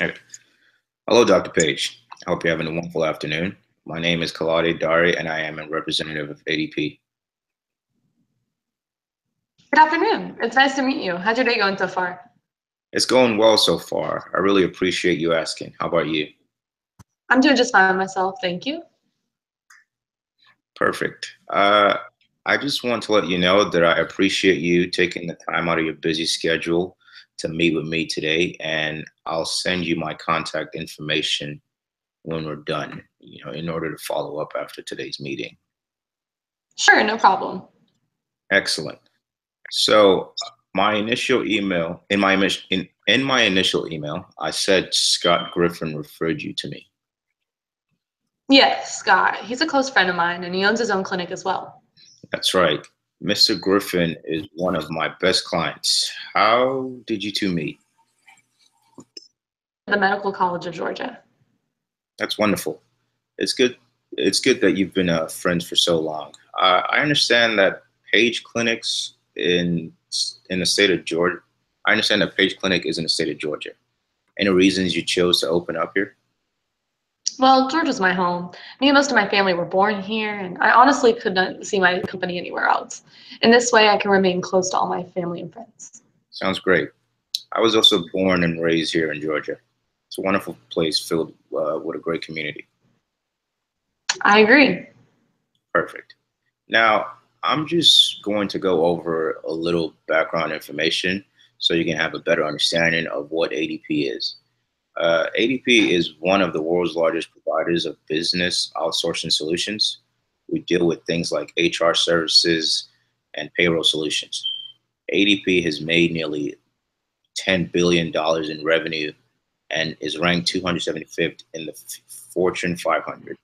Hey. Hello, Dr. Paige. I hope you're having a wonderful afternoon. My name is Kalade Dari, and I am a representative of ADP. Good afternoon. It's nice to meet you. How's your day going so far? It's going well so far. I really appreciate you asking. How about you? I'm doing just fine myself, thank you. Perfect. I just want to let you know that I appreciate you taking the time out of your busy schedule to meet with me today, and I'll send you my contact information when we're done, in order to follow up after today's meeting. Sure, no problem. Excellent. So my initial email in my initial email, I said Scott Griffin referred you to me. Yes, Scott. He's a close friend of mine and he owns his own clinic as well. That's right. Mr. Griffin is one of my best clients. How did you two meet? The Medical College of Georgia. That's wonderful. It's good. It's good that you've been friends for so long. I understand that Page clinics in the state of Georgia. I understand that Page Clinic is in the state of Georgia. Any reasons you chose to open up here? Well, Georgia's my home. Me and most of my family were born here, and I honestly could not see my company anywhere else. In this way, I can remain close to all my family and friends. Sounds great. I was also born and raised here in Georgia. It's a wonderful place filled with a great community. I agree. Perfect. Now, I'm just going to go over a little background information so you can have a better understanding of what ADP is. ADP is one of the world's largest providers of business outsourcing solutions. We deal with things like HR services and payroll solutions. ADP has made nearly $10 billion dollars in revenue and is ranked 275th in the Fortune 500.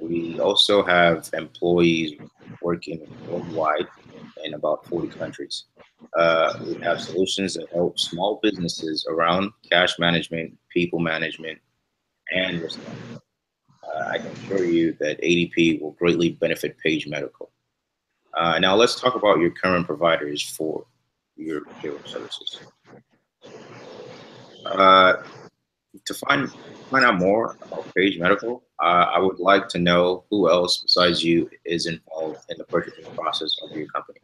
We also have employees working worldwide in about 40 countries. We have solutions that help small businesses around cash management, people management, and risk management. I can assure you that ADP will greatly benefit Page Medical. Now, let's talk about your current providers for your payroll services. Uh, to find out more about Page Medical, I would like to know who else besides you is involved in the purchasing process of your company.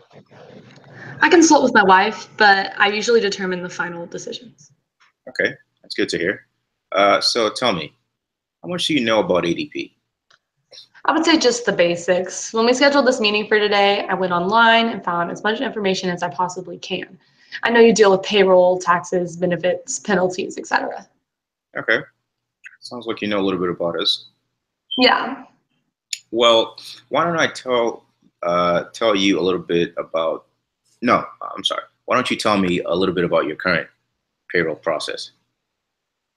I consult with my wife, but I usually determine the final decisions. Okay, that's good to hear. So tell me, how much do you know about ADP? I would say just the basics. When we scheduled this meeting for today, I went online and found as much information as I possibly can. I know you deal with payroll, taxes, benefits, penalties, etc. Okay, sounds like you know a little bit about us. Yeah. Well, why don't I tell you a little bit about? No, I'm sorry. Why don't you tell me a little bit about your current payroll process?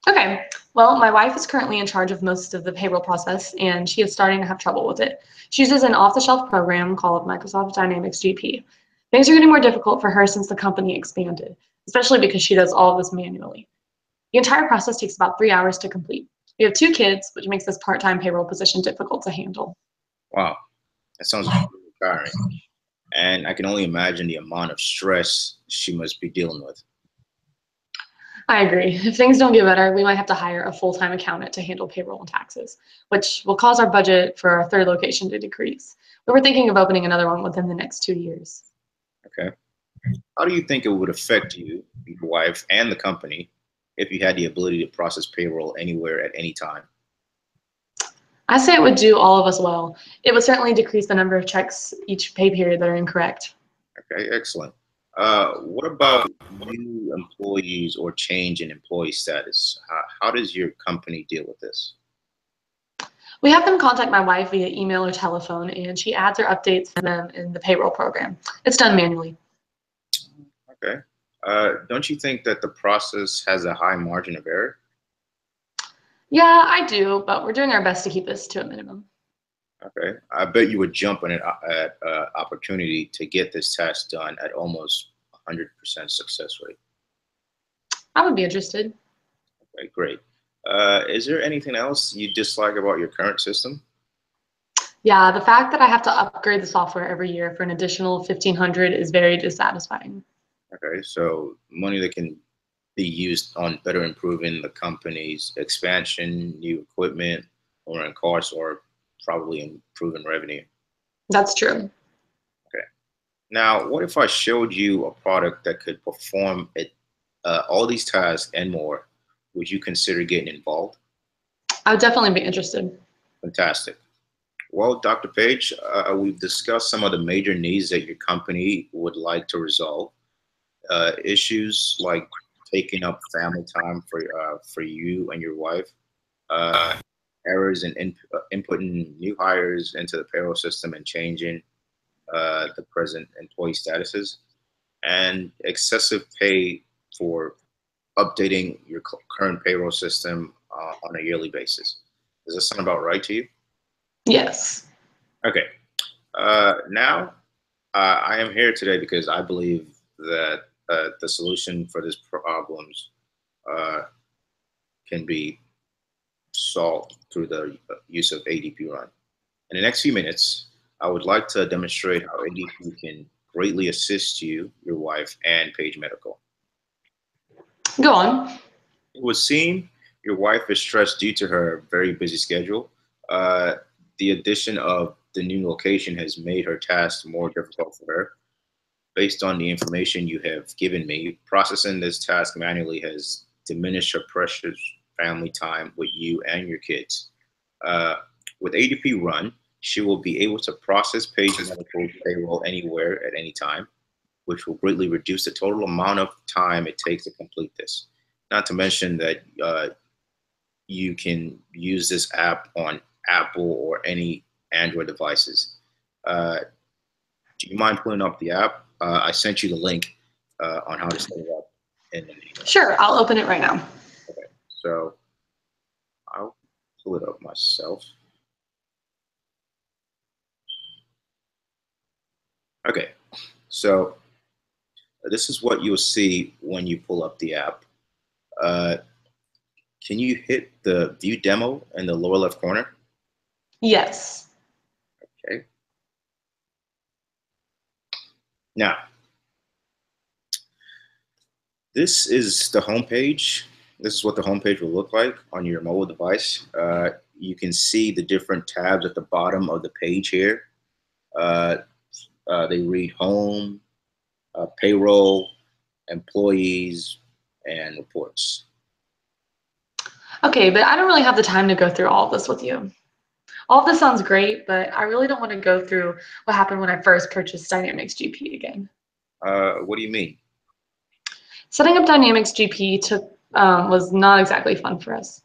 Okay. Well, my wife is currently in charge of most of the payroll process, and she is starting to have trouble with it. She uses an off-the-shelf program called Microsoft Dynamics GP. Things are getting more difficult for her since the company expanded, especially because she does all of this manually. The entire process takes about 3 hours to complete. We have two kids, which makes this part-time payroll position difficult to handle. Wow, that sounds extremely tiring, and I can only imagine the amount of stress she must be dealing with. I agree. If things don't get better, we might have to hire a full-time accountant to handle payroll and taxes, which will cause our budget for our third location to decrease. We were thinking of opening another one within the next 2 years. Okay. How do you think it would affect you, your wife, and the company if you had the ability to process payroll anywhere at any time? I say it would do all of us well. It would certainly decrease the number of checks each pay period that are incorrect. Okay, excellent. What about new employees or change in employee status? How does your company deal with this? We have them contact my wife via email or telephone, and she adds or updates them in the payroll program. It's done manually. Okay. Don't you think that the process has a high margin of error? Yeah, I do, but we're doing our best to keep this to a minimum. Okay. I bet you would jump on it at opportunity to get this task done at almost 100% success rate. I would be interested. Okay, great. Is there anything else you dislike about your current system? Yeah, the fact that I have to upgrade the software every year for an additional 1,500 is very dissatisfying. Okay, so money that can be used on better improving the company's expansion, new equipment, lowering costs, or probably improving revenue. That's true. Okay. Now, what if I showed you a product that could perform it, all these tasks and more? Would you consider getting involved? I would definitely be interested. Fantastic. Well, Dr. Page, we've discussed some of the major needs that your company would like to resolve. Issues like taking up family time for you and your wife, uh, errors in inputting new hires into the payroll system and changing the present employee statuses, and excessive pay for updating your current payroll system on a yearly basis. Does this sound about right to you? Yes. Okay. Now, I am here today because I believe that the solution for these problems uh, can be solved through the use of ADP Run. In the next few minutes, I would like to demonstrate how ADP can greatly assist you, your wife, and Paige Medical. Go on. It would seem your wife is stressed due to her very busy schedule. Uh, the addition of the new location has made her task more difficult for her. Based on the information you have given me, processing this task manually has diminished her precious family time with you and your kids. Uh, with ADP Run, she will be able to process Paige Medical payroll anywhere at any time, which will greatly reduce the total amount of time it takes to complete this. Not to mention that you can use this app on Apple or any Android devices. Uh, do you mind pulling up the app? I sent you the link on how to set it up in an email. Sure, I'll open it right now. Okay, so I'll pull it up myself. Okay, so this is what you'll see when you pull up the app. Uh, can you hit the view demo in the lower left corner? Yes. Okay. Now, this is the home page. This is what the home page will look like on your mobile device. You can see the different tabs at the bottom of the page here. Uh, they read home, payroll, employees, and reports. Okay, but I don't really have the time to go through all of this with you. All of this sounds great, but I really don't want to go through what happened when I first purchased Dynamics GP again. What do you mean? Setting up Dynamics GP was not exactly fun for us.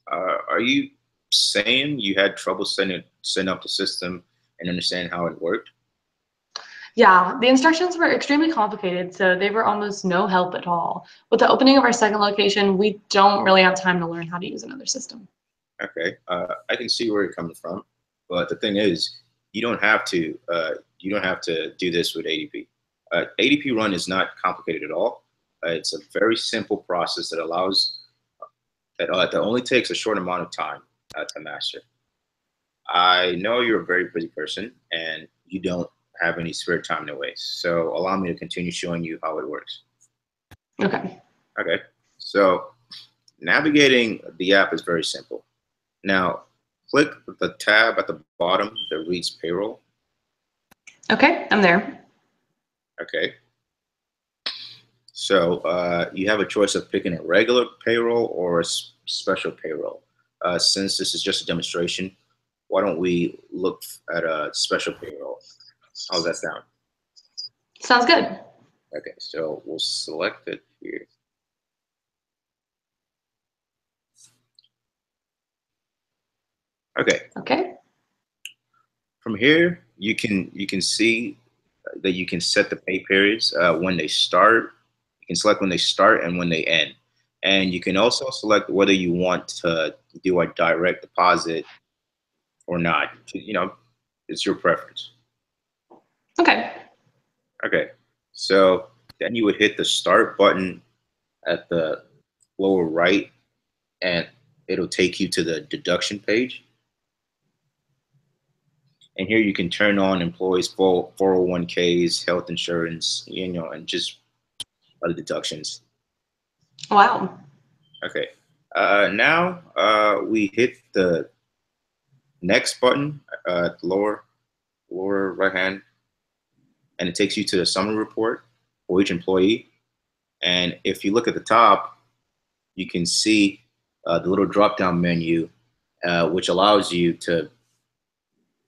Are you saying you had trouble setting up the system and understand how it worked? Yeah, the instructions were extremely complicated, so they were almost no help at all. With the opening of our second location, we don't really have time to learn how to use another system. Okay, I can see where you're coming from, but the thing is, you don't have to. You don't have to do this with ADP. ADP Run is not complicated at all. It's a very simple process that allows that only takes a short amount of time to master. I know you're a very busy person and you don't have any spare time to waste. So allow me to continue showing you how it works. Okay. Okay. So navigating the app is very simple. Now, click the tab at the bottom that reads payroll. Okay, I'm there. Okay. So you have a choice of picking a regular payroll or a special payroll. Since this is just a demonstration, why don't we look at a special payroll? How's that sound? Sounds good. Okay, so we'll select it here. Okay. Okay. From here, you can see that you can set the pay periods when they start. You can select when they start and when they end, and you can also select whether you want to do a direct deposit or not. It's your preference. Okay. Okay, so then you would hit the start button at the lower right, and it'll take you to the deduction page. And here you can turn on employees' 401ks, health insurance, and just other deductions. Wow. Okay. Now we hit the next button, lower right hand, and it takes you to the summary report for each employee. And if you look at the top, you can see the little drop down menu, which allows you to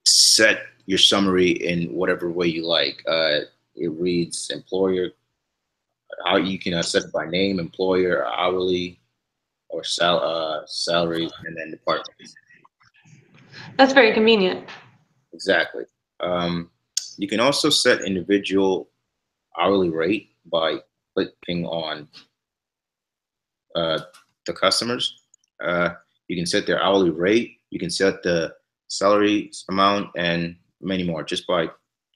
set your summary in whatever way you like. It reads employer, how you can set it by name, employer, hourly, or salaries, and then departments. That's very convenient. Exactly. Um, you can also set individual hourly rate by clicking on uh, the customers. Uh, you can set their hourly rate. You can set the salary amount and many more just by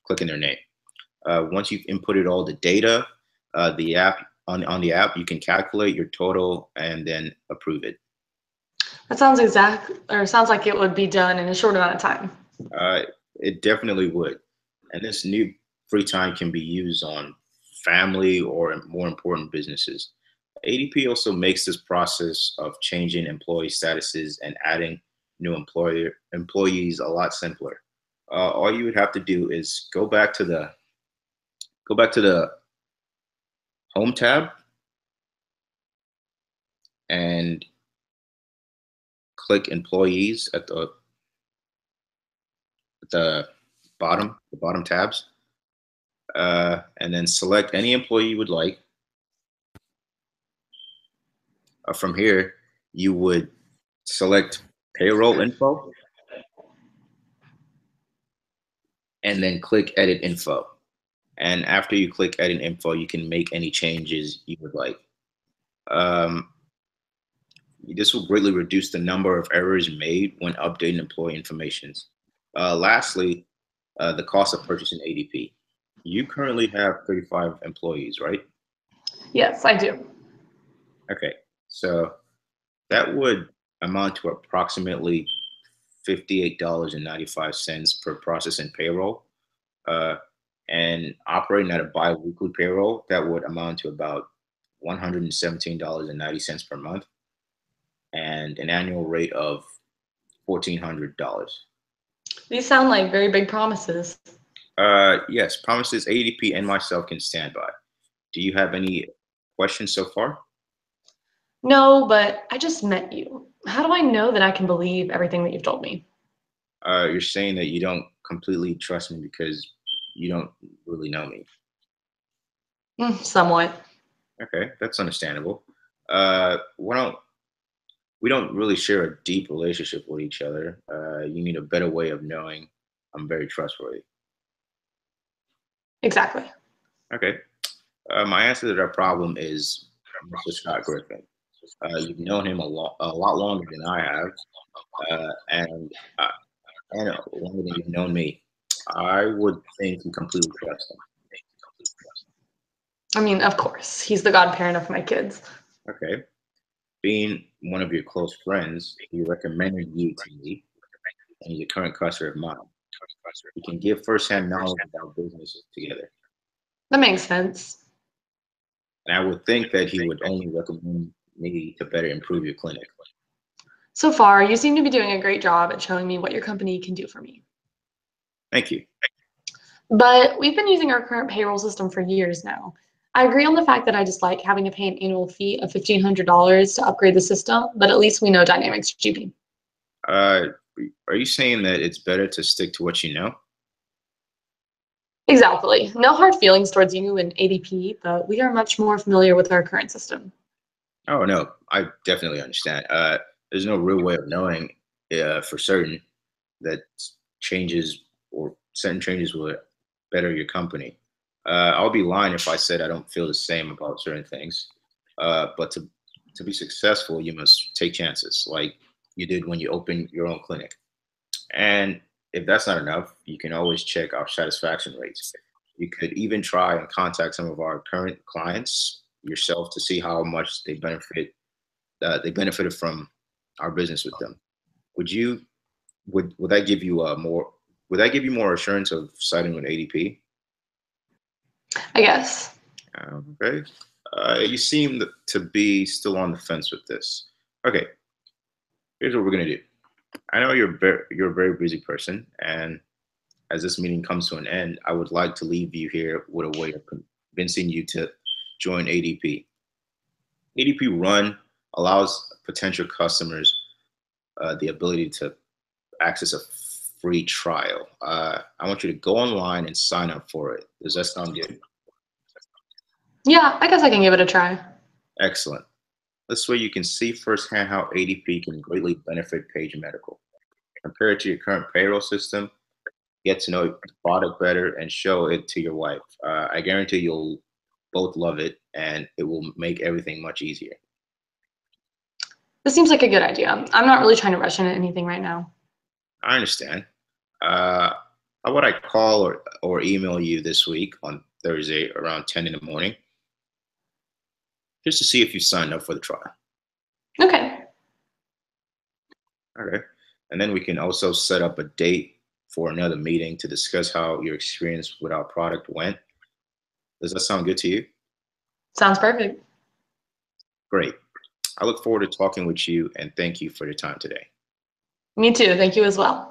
clicking their name. Once you've inputted all the data, the app on the app, you can calculate your total and then approve it. That sounds like it would be done in a short amount of time. Uh, it definitely would. And this new free time can be used on family or more important businesses. ADP also makes this process of changing employee statuses and adding new employees a lot simpler. All you would have to do is go back to the home tab and click employees at the bottom tabs, and then select any employee you would like. From here, you would select payroll info and then click edit info. And after you click edit info, you can make any changes you would like. Um, this will greatly reduce the number of errors made when updating employee information. Lastly, the cost of purchasing ADP. You currently have 35 employees, right? Yes, I do. Okay, so that would amount to approximately $58.95 per processing payroll. Uh, and operating at a bi-weekly payroll, that would amount to about $117.90 per month and an annual rate of $1,400. These sound like very big promises. Yes, promises ADP and myself can stand by. Do you have any questions so far? No, but I just met you. How do I know that I can believe everything that you've told me? You're saying that you don't completely trust me because you don't really know me. Somewhat. Okay, that's understandable. We don't really share a deep relationship with each other. You need a better way of knowing I'm very trustworthy. Exactly. Okay. My answer to that problem is Mr. Scott Griffin. You've known him a lot longer than I have, uh, and longer than you've known me. I would think you completely trust him. I mean, of course, he's the godparent of my kids. Okay. Being one of your close friends, he recommended you to me, and he's a current customer of mine. He can give firsthand knowledge about business together. That makes sense. And I would think that he would only recommend me to better improve your clinic. So far, you seem to be doing a great job at showing me what your company can do for me. Thank you. But we've been using our current payroll system for years now. I agree on the fact that I dislike having to pay an annual fee of $1,500 to upgrade the system, but at least we know Dynamics GP. Uh, are you saying that it's better to stick to what you know? Exactly. No hard feelings towards you and ADP, but we are much more familiar with our current system. Oh no, I definitely understand. There's no real way of knowing for certain that changes or certain changes will better your company. I'll be lying if I said I don't feel the same about certain things. But to be successful, you must take chances, like you did when you opened your own clinic. And if that's not enough, you can always check our satisfaction rates. You could even try and contact some of our current clients yourself to see how much they benefited from our business with them. Would you would that give you more would that give you more assurance of siding with ADP? I guess. Okay. You seem to be still on the fence with this. Okay, here's what we're gonna do. I know you're a very busy person, and as this meeting comes to an end, I would like to leave you here with a way of convincing you to join ADP. ADP Run allows potential customers the ability to access a free trial. I want you to go online and sign up for it. Does that sound good? Yeah, I guess I can give it a try. Excellent. This way you can see firsthand how ADP can greatly benefit Paige Medical. Compare it to your current payroll system, get to know the product better, and show it to your wife. I guarantee you'll both love it, and it will make everything much easier. This seems like a good idea. I'm not really trying to rush into anything right now. I understand. How would I call or email you this week on Thursday around 10 in the morning just to see if you signed up for the trial? Okay. Okay. And then we can also set up a date for another meeting to discuss how your experience with our product went. Does that sound good to you? Sounds perfect. Great. I look forward to talking with you and thank you for your time today. Me too. Thank you as well.